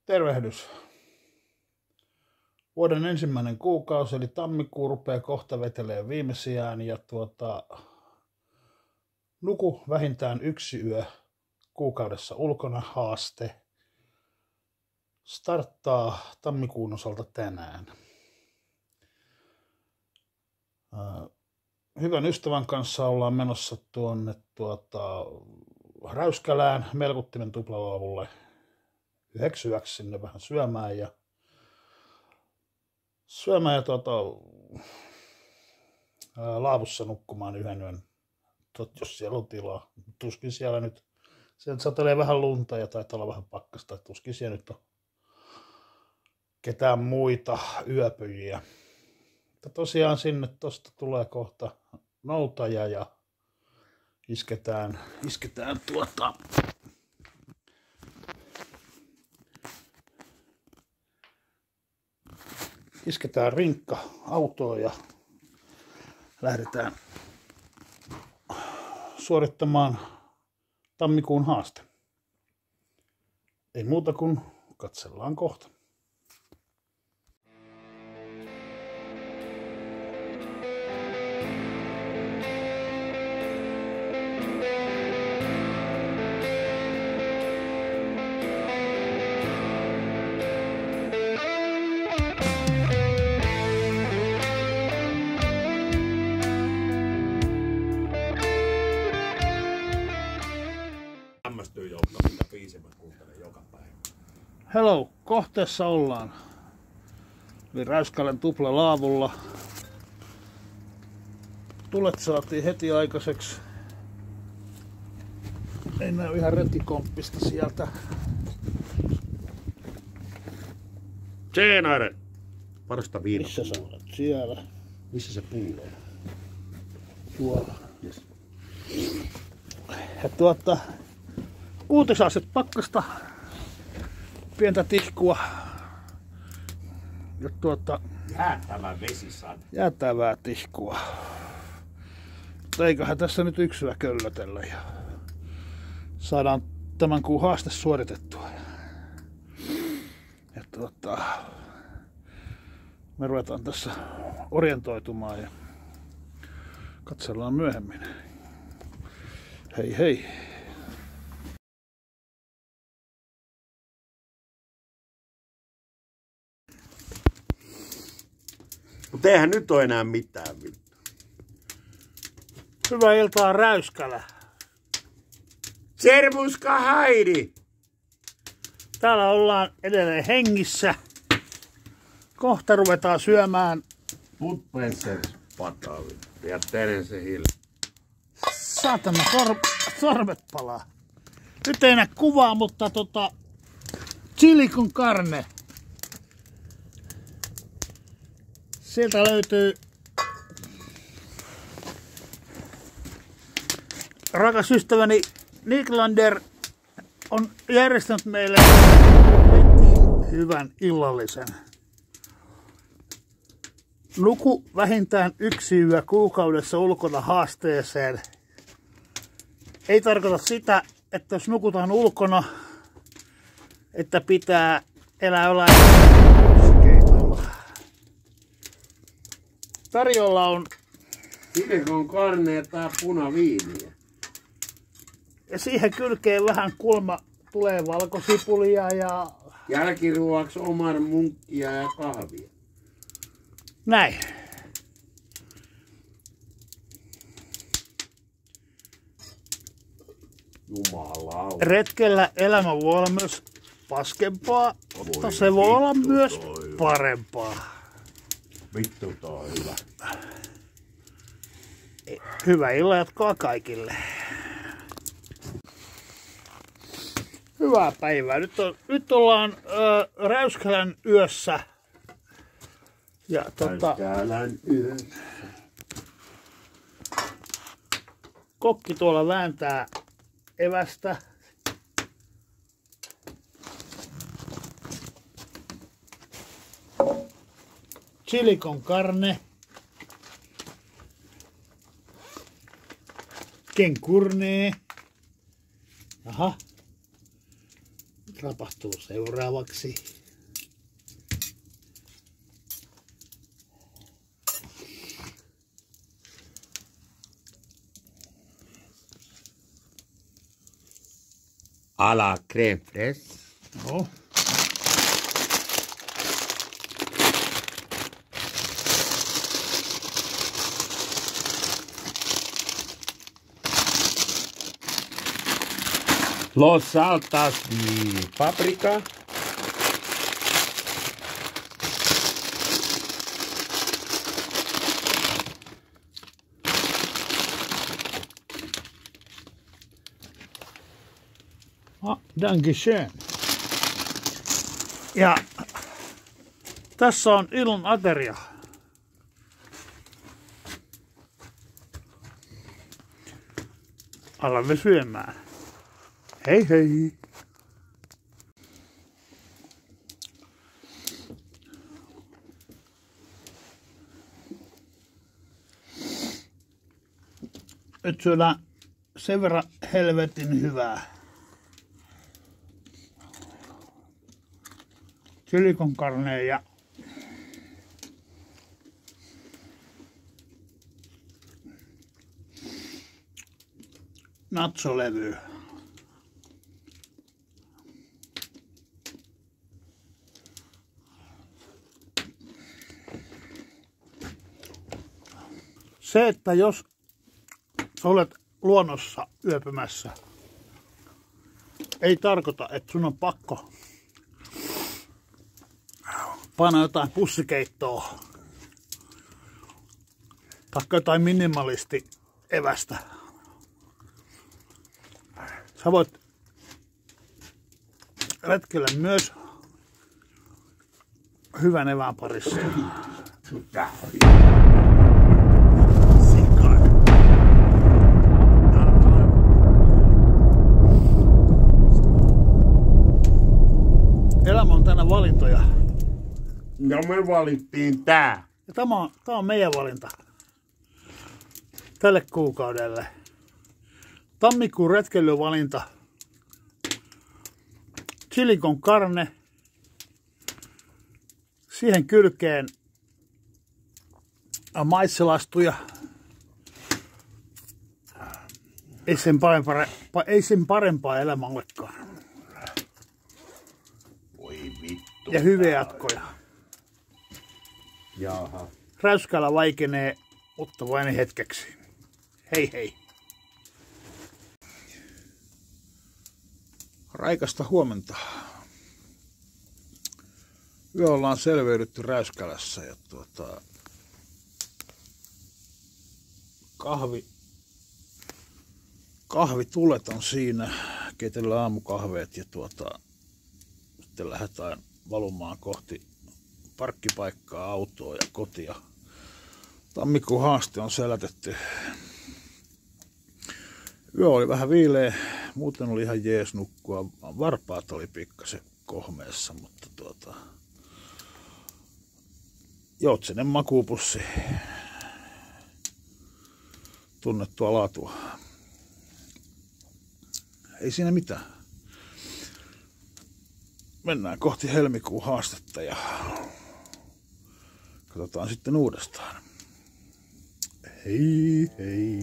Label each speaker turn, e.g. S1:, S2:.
S1: Tervehdys. Vuoden ensimmäinen kuukausi eli tammikuu rupeaa kohta vetelee viimeisiään ja nuku vähintään 1 yö kuukaudessa ulkona haaste starttaa tammikuun osalta tänään. Hyvän ystävän kanssa ollaan menossa tuonne Räyskälään Melkuttimen tuplalaavulle 9 yöksi sinne vähän syömään ja laavussa nukkumaan 1 yön, jos siellä on tilaa. Tuskin siellä nyt, sieltä satelee vähän lunta ja taitaa olla vähän pakkasta, tuskin siellä nyt on ketään muita yöpyjiä. Mutta tosiaan sinne tosta tulee kohta noutaja ja isketään rinkka autoon ja lähdetään suorittamaan tammikuun haaste. Ei muuta kuin katsellaan kohta. Hello, kohteessa ollaan. Eli Räyskälän tuplalaavulla. Tulet saatiin heti aikaiseksi. Ei näy ihan retkikomppista sieltä.
S2: Tjenare! Parasta viinaa.
S1: Missä sä olet? Siellä.
S2: Missä se pullo on?
S1: Tuolla.
S2: Yes.
S1: Ja uutisaset pakkasta. Pientä tihkua. Ja
S2: Jäätävä vesisade.
S1: Jäätävää tihkua. Mutta eiköhän tässä nyt 1 yö köllötellä ja saadaan tämän kuun haaste suoritettua. Ja me ruvetaan tässä orientoitumaan ja katsellaan myöhemmin. Hei hei!
S2: Mutta eihän nyt ole enää mitään.
S1: Hyvää iltaa Räyskälä.
S2: Servuska Haidi!
S1: Täällä ollaan edelleen hengissä. Kohta ruvetaan syömään.
S2: Putpenssers patavi. Ja Terence Hill.
S1: Saatana, sormet palaa. Nyt ei näe kuvaa, mutta chili con carne. Sieltä löytyy rakas ystäväni Niklander on järjestänyt meille hyvän illallisen. Nuku vähintään 1 yö kuukaudessa ulkona haasteeseen. Ei tarkoita sitä, että jos nukutaan ulkona, että pitää elää jollain keinoilla. Tarjolla on
S2: Chili carne tai punaviiniä.
S1: ja siihen kylkeen vähän kulma tulee valkosipulia ja
S2: Jälkiruoaksi oman munkkia ja kahvia.
S1: Näin.
S2: Jumalauta.
S1: Retkellä elämä voi olla myös paskempaa, mutta se voi olla myös parempaa.
S2: Vittu tää on hyvä.
S1: Hyvää illan jatkoa kaikille. Hyvää päivää. Nyt ollaan Räyskälän yössä. Ja
S2: Räyskälän yössä.
S1: Kokki tuolla vääntää evästä. Chili con carne. Kenkurnee. Aha. Mitä tapahtuu seuraavaksi?
S2: A la crème fraîche.
S1: No.
S2: Los saltas de paprika.
S1: Danke schön. Ja tässä on illan ateria. Alamme syömään. Hei hei! Nyt syödään sen verran helvetin hyvää. Chili con carne ja nacholevyä. Se, että jos olet luonnossa yöpymässä, ei tarkoita, että sun on pakko panna jotain pussikeittoa tai jotain minimalisti evästä. Sä voit retkellä myös hyvän evään parissa. Elämä on tänä valintoja.
S2: Ja me valittiin tää.
S1: Ja tämä on meidän valinta tälle kuukaudelle. Tammikuun retkeilyvalinta. Chili con carne. Siihen kylkeen maissilastuja. Ei sen parempaa elämää olekaan.
S2: Voi vittu.
S1: Ja hyviä jatkoja.
S2: Jaha.
S1: Räyskälä vaikenee, mutta vain hetkeksi. Hei hei. Raikasta huomenta. Yö ollaan selviydytty Räyskälässä ja kahvitulet on siinä. Keitellään aamukahveet ja sitten lähdetään valumaan kohti parkkipaikkaa, autoa ja kotia. Tammikuun haaste on selätetty. Yö oli vähän viileä, muuten oli ihan jees nukkua. Varpaat oli pikkasen kohmeessa, mutta Joutsenen makuupussi. Tunnettua laatua. Ei siinä mitään. Mennään kohti helmikuun haastetta ja katsotaan sitten uudestaan. Hei hei.